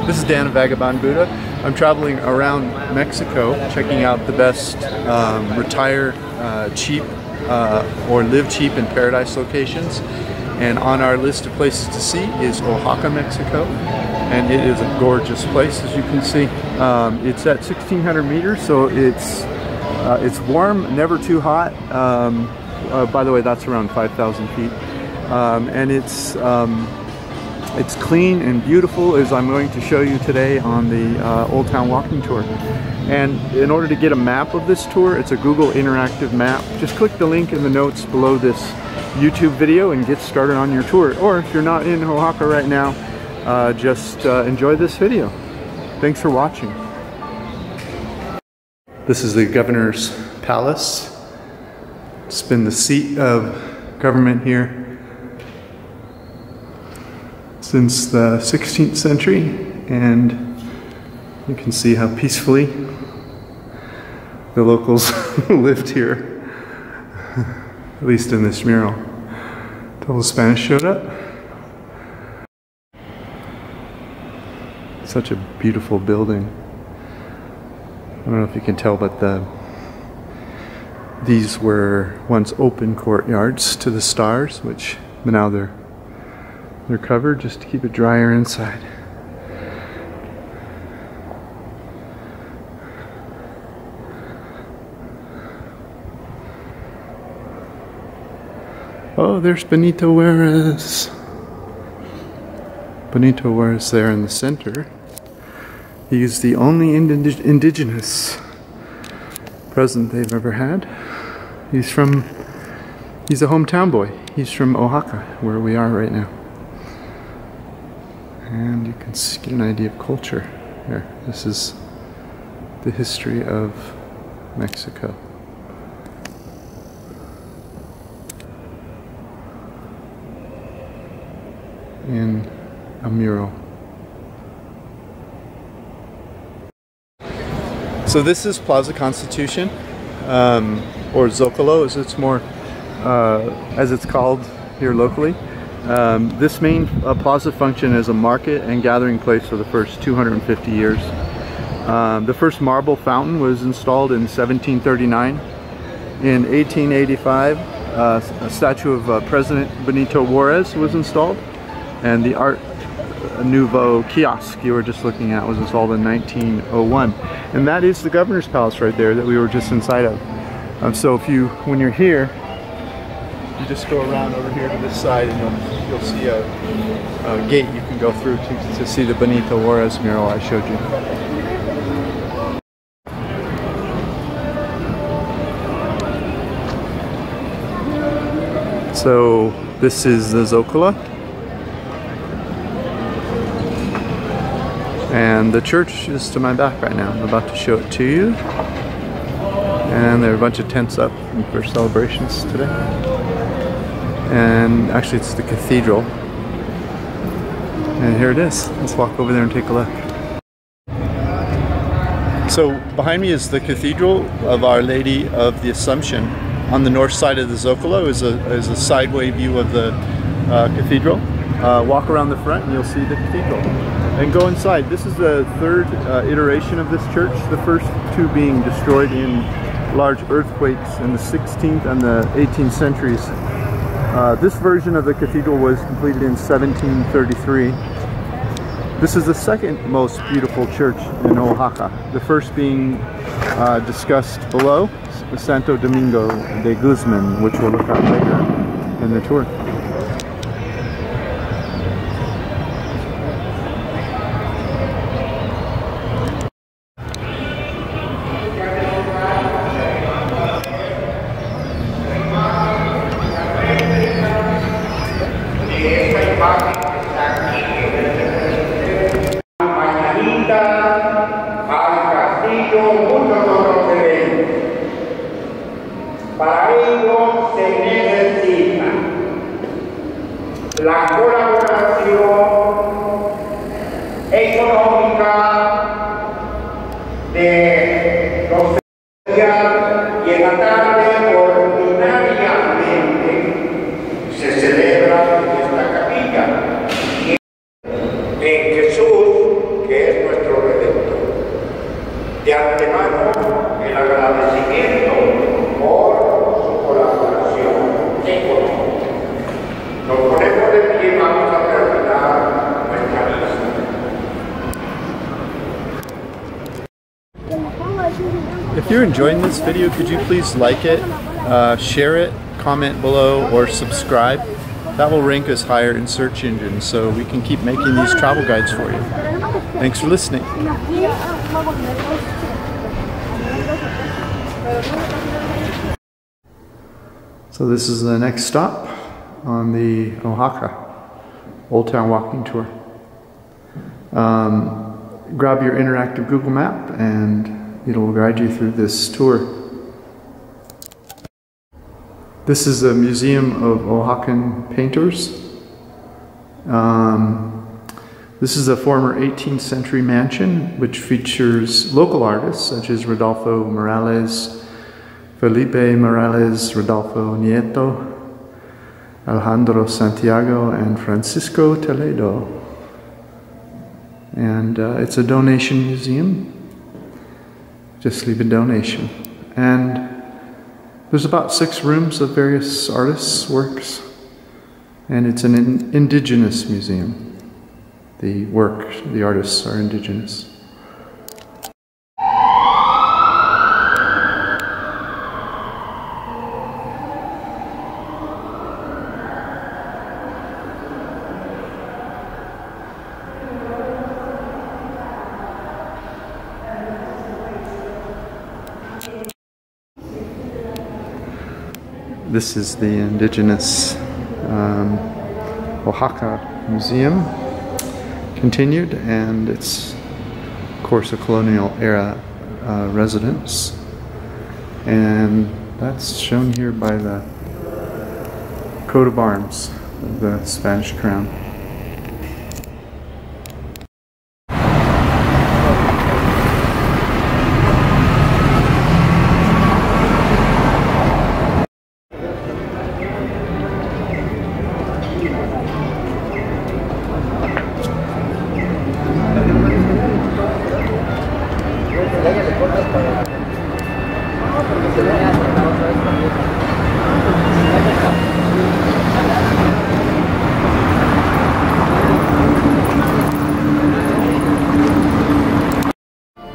This is Dan of Vagabond Buddha. I'm traveling around Mexico, checking out the best retire cheap or live cheap in paradise locations. And on our list of places to see is Oaxaca, Mexico. And it is a gorgeous place, as you can see. It's at 1,600 meters, so it's warm, never too hot. By the way, that's around 5,000 feet. And it's clean and beautiful, as I'm going to show you today on the Old Town Walking Tour. And in order to get a map of this tour, it's a Google interactive map. Just click the link in the notes below this YouTube video and get started on your tour. Or if you're not in Oaxaca right now, just enjoy this video. Thanks for watching. This is the governor's palace. It's been the seat of government here since the 16th century, and you can see how peacefully the locals lived here, at least in this mural, until the Spanish showed up. Such a beautiful building. I don't know if you can tell, but these were once open courtyards to the stars, which now they're covered just to keep it drier inside. Oh, there's Benito Juarez. Benito Juarez there in the center. He's the only indigenous president they've ever had. He's a hometown boy. He's from Oaxaca, where we are right now. And you can get an idea of culture here. This is the history of Mexico. In a mural. So this is Plaza Constitution, or Zocalo as it's called here locally. This main plaza functioned as a market and gathering place for the first 250 years. The first marble fountain was installed in 1739. In 1885, a statue of President Benito Juarez was installed, and the Art Nouveau kiosk you were just looking at was installed in 1901. And that is the governor's palace right there that we were just inside of. So when you're here, you just go around over here to this side, and you'll see a gate you can go through to see the Benito Juarez mural I showed you. So this is the Zocalo, and the church is to my back right now. I'm about to show it to you. And there are a bunch of tents up for celebrations today. And actually it's the cathedral. And here it is. Let's walk over there and take a look. So behind me is the Cathedral of Our Lady of the Assumption. On the north side of the Zocalo is a sideway view of the cathedral. Walk around the front and you'll see the cathedral. And go inside. This is the third iteration of this church, the first two being destroyed in large earthquakes in the 16th and the 18th centuries. This version of the cathedral was completed in 1733. This is the second most beautiful church in Oaxaca. The first being discussed below, Santo Domingo de Guzman, which we'll look at later in the tour. Para ello se necesita la colaboración económica de los días y en la tarde ordinariamente se celebra en esta capilla. En Jesús, que you're enjoying this video, could you please like it, share it, comment below, or subscribe? That will rank us higher in search engines so we can keep making these travel guides for you. Thanks for listening. So this is the next stop on the Oaxaca Old Town Walking Tour. Grab your interactive Google map and it'll guide you through this tour. This is a museum of Oaxacan painters. This is a former 18th century mansion which features local artists such as Rodolfo Morales, Felipe Morales, Rodolfo Nieto, Alejandro Santiago, and Francisco Toledo. And it's a donation museum. Just leave a donation. And there's about 6 rooms of various artists' works, and it's an indigenous museum. The artists are indigenous. This is the Indigenous Oaxaca Museum continued, and it's of course a colonial era residence, and that's shown here by the coat of arms of the Spanish crown.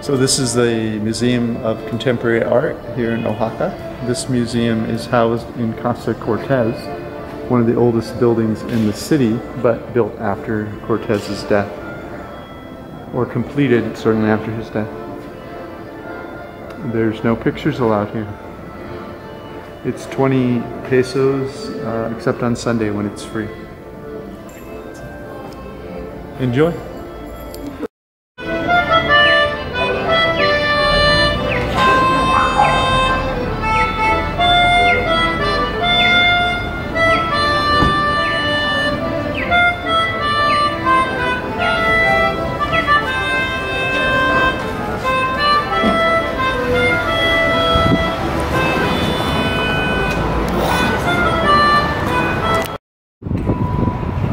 So this is the Museum of Contemporary Art here in Oaxaca. This museum is housed in Casa Cortez, one of the oldest buildings in the city, but built after Cortez's death, or completed certainly after his death. There's no pictures allowed here. It's 20 pesos, except on Sunday when it's free. Enjoy.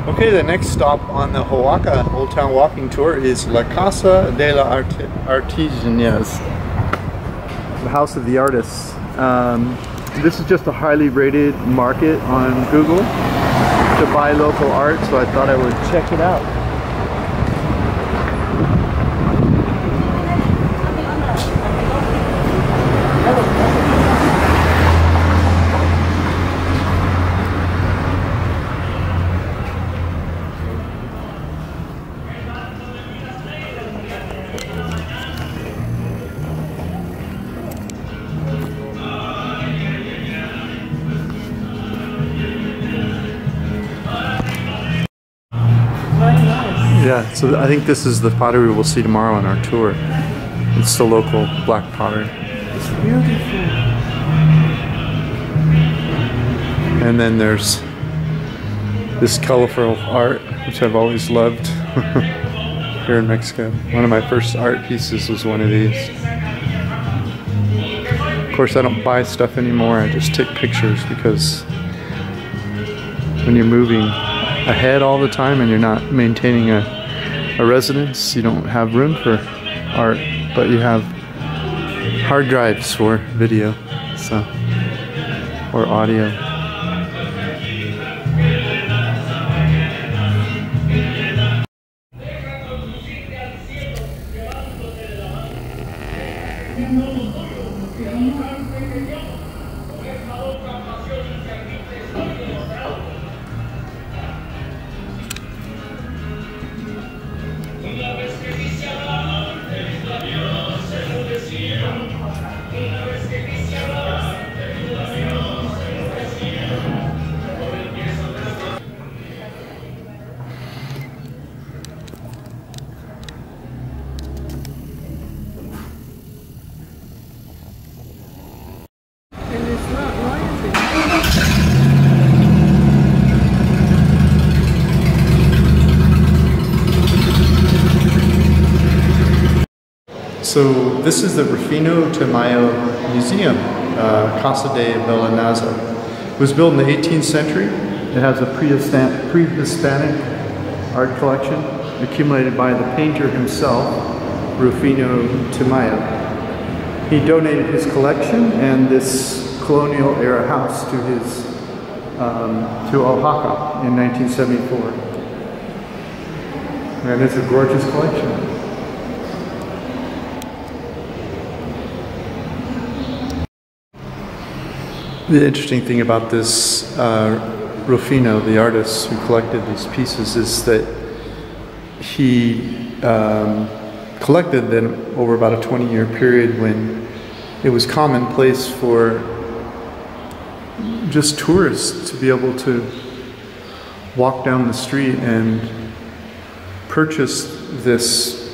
Okay, the next stop on the Oaxaca Old Town Walking Tour is La Casa de la Artesianas, the House of the Artists. This is just a highly rated market on Google to buy local art, so I thought I would check it out. Yeah, so I think this is the pottery we'll see tomorrow on our tour. It's the local black pottery. It's beautiful. And then there's this colorful art, which I've always loved here in Mexico. One of my first art pieces was one of these. Of course, I don't buy stuff anymore, I just take pictures, because when you're moving ahead all the time and you're not maintaining a residence, you don't have room for art, but you have hard drives for video, so, or audio. So this is the Rufino Tamayo Museum, Casa de Belanaza. It was built in the 18th century. It has a pre-Hispanic art collection accumulated by the painter himself, Rufino Tamayo. He donated his collection and this colonial era house to his to Oaxaca in 1974. And it's a gorgeous collection. The interesting thing about this Rufino, the artist who collected these pieces, is that he collected them over about a 20-year period when it was commonplace for just tourists to be able to walk down the street and purchase this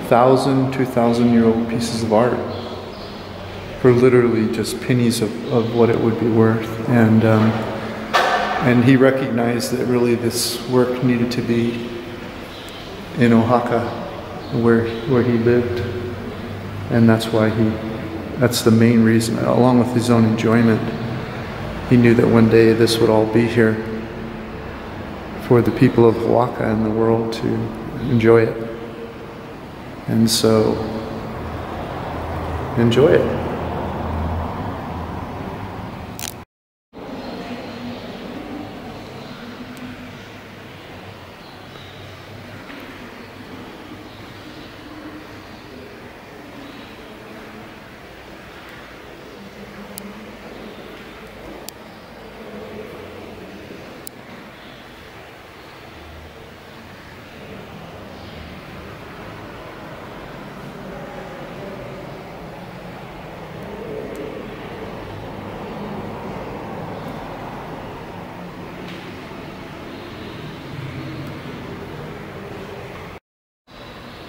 1,000, 2,000-year-old pieces of art for literally just pennies of what it would be worth. And he recognized that really this work needed to be in Oaxaca, where he lived. And that's why that's the main reason, along with his own enjoyment. He knew that one day this would all be here for the people of Oaxaca and the world to enjoy it. And so, enjoy it.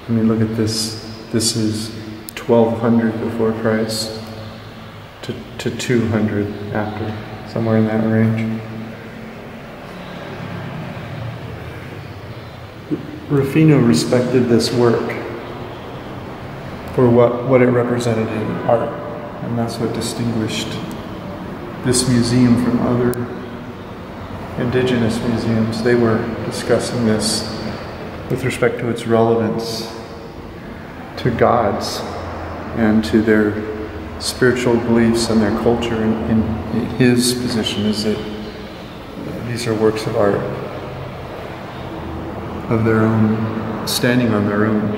I mean, look at this. This is 1200 before Christ to 200 after, somewhere in that range. Rufino respected this work for what it represented in art, and that's what distinguished this museum from other indigenous museums. They were discussing this with respect to its relevance to gods and to their spiritual beliefs and their culture. And his position is that these are works of art of their own, standing on their own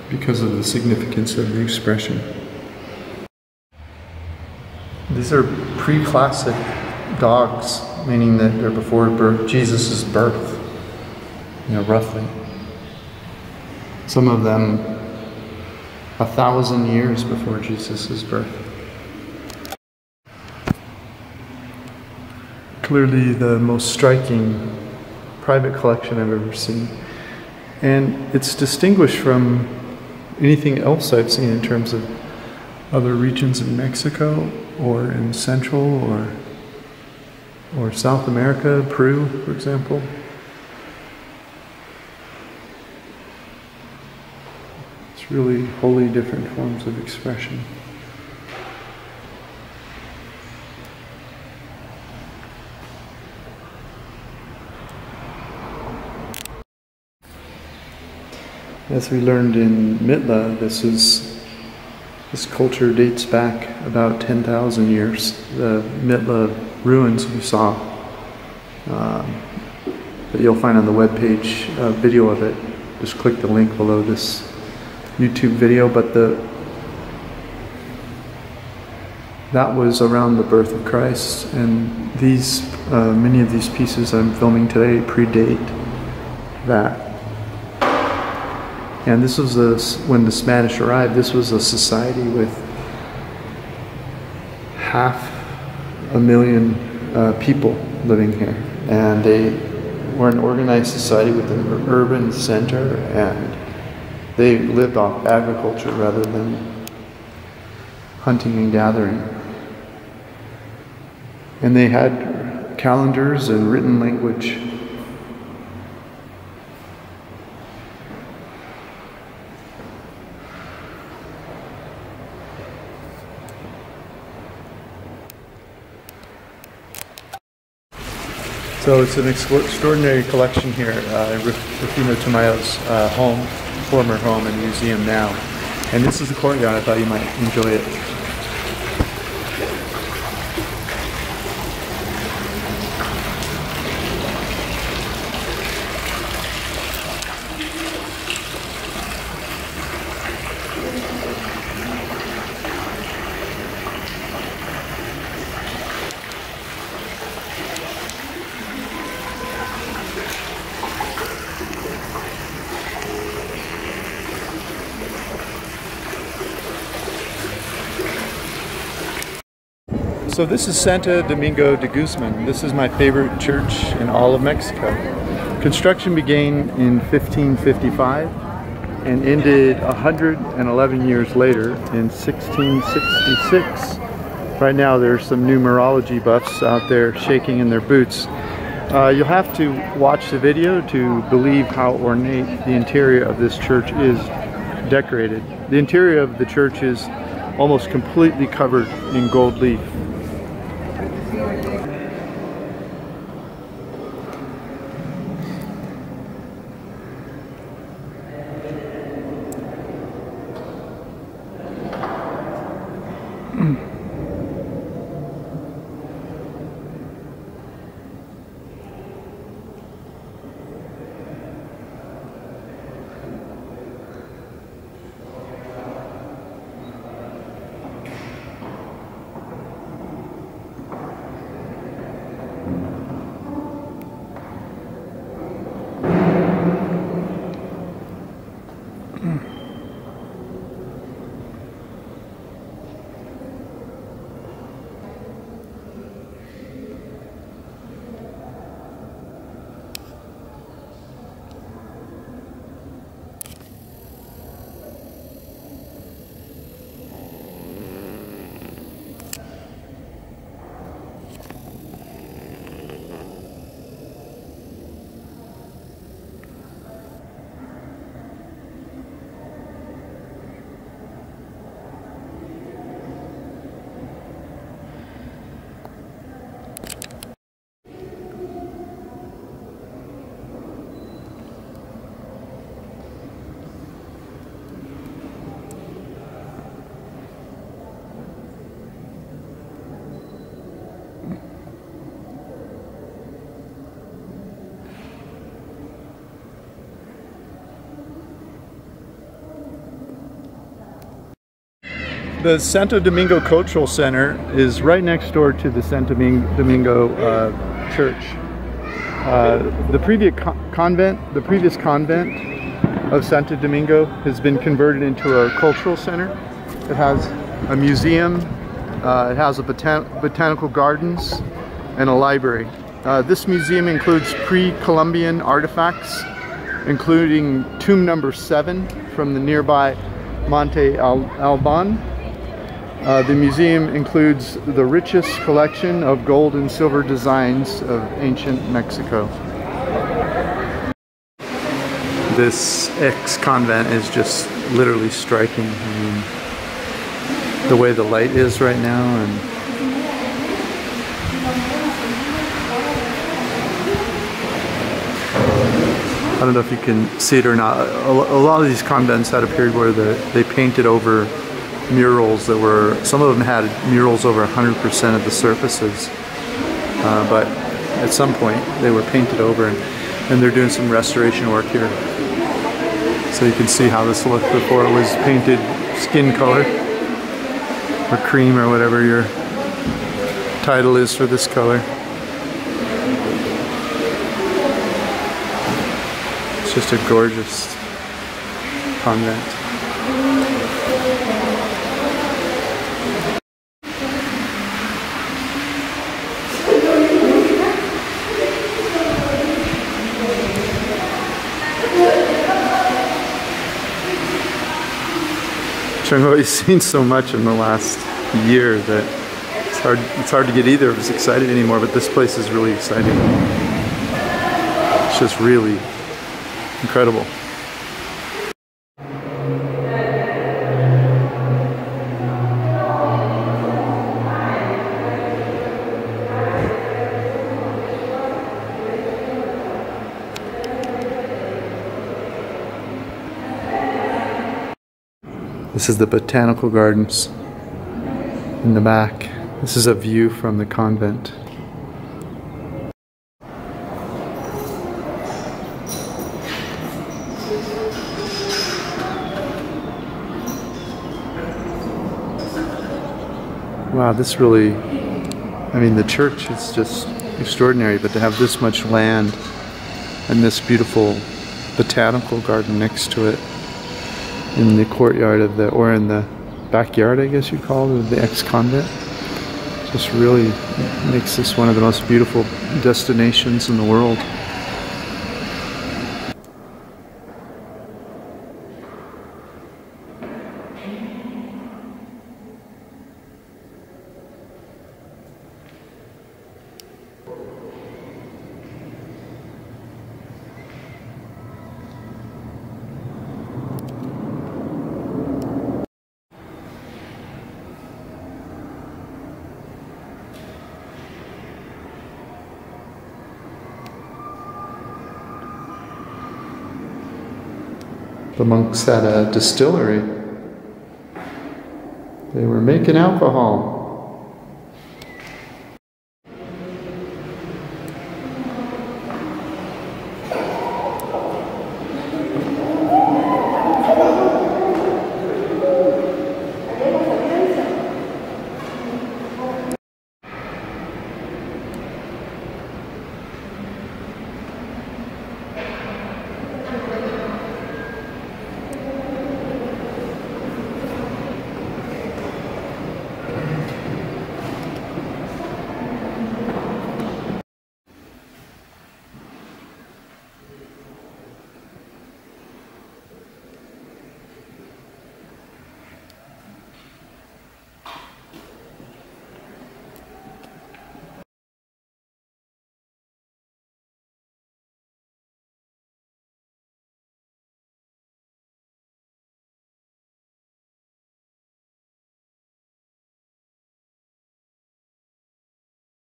because of the significance of the expression. These are pre-classic dogs, meaning that they're before Jesus' birth, roughly. Some of them 1,000 years before Jesus' birth. Clearly the most striking private collection I've ever seen. And it's distinguished from anything else I've seen in terms of other regions in Mexico or in Central or South America, Peru, for example. Really wholly different forms of expression. As we learned in Mitla, this culture dates back about 10,000 years. The Mitla ruins we saw, that you'll find on the webpage, a video of it. Just click the link below this YouTube video, but that was around the birth of Christ, and these many of these pieces I'm filming today predate that. And this was when the Spanish arrived. This was a society with 500,000 people living here, and they were an organized society with an urban center, and they lived off agriculture rather than hunting and gathering. And they had calendars and written language. So it's an extraordinary collection here in Rufino Tamayo's home, former home and museum now. And this is the courtyard. I thought you might enjoy it. So this is Santo Domingo de Guzman. This is my favorite church in all of Mexico. Construction began in 1555 and ended 111 years later in 1666. Right now there's some numerology buffs out there shaking in their boots. You'll have to watch the video to believe how ornate the interior of this church is decorated. The interior of the church is almost completely covered in gold leaf. The Santo Domingo Cultural Center is right next door to the Santo Domingo Church. The previous convent of Santo Domingo has been converted into a cultural center. It has a museum, it has a Botanical Gardens, and a library. This museum includes pre-Columbian artifacts, including tomb number 7 from the nearby Monte Alban. The museum includes the richest collection of gold and silver designs of ancient Mexico. This ex-convent is just literally striking. I mean, the way the light is right now, and I don't know if you can see it or not. A lot of these convents had a period where they painted over murals that were, some of them had murals over 100% of the surfaces, but at some point they were painted over, and they're doing some restoration work here. So you can see how this looked before it was painted skin color, or cream, or whatever your title is for this color. It's just a gorgeous convent. I've always seen so much in the last year that it's hard to get either of us excited anymore, but this place is really exciting. It's just really incredible. This is the Botanical Gardens in the back. This is a view from the convent. Wow, this really, I mean, the church is just extraordinary, but to have this much land and this beautiful botanical garden next to it in the courtyard of the, or in the backyard, I guess you'd call it, of the ex-convent, just really makes this one of the most beautiful destinations in the world. The monks had a distillery. They were making alcohol.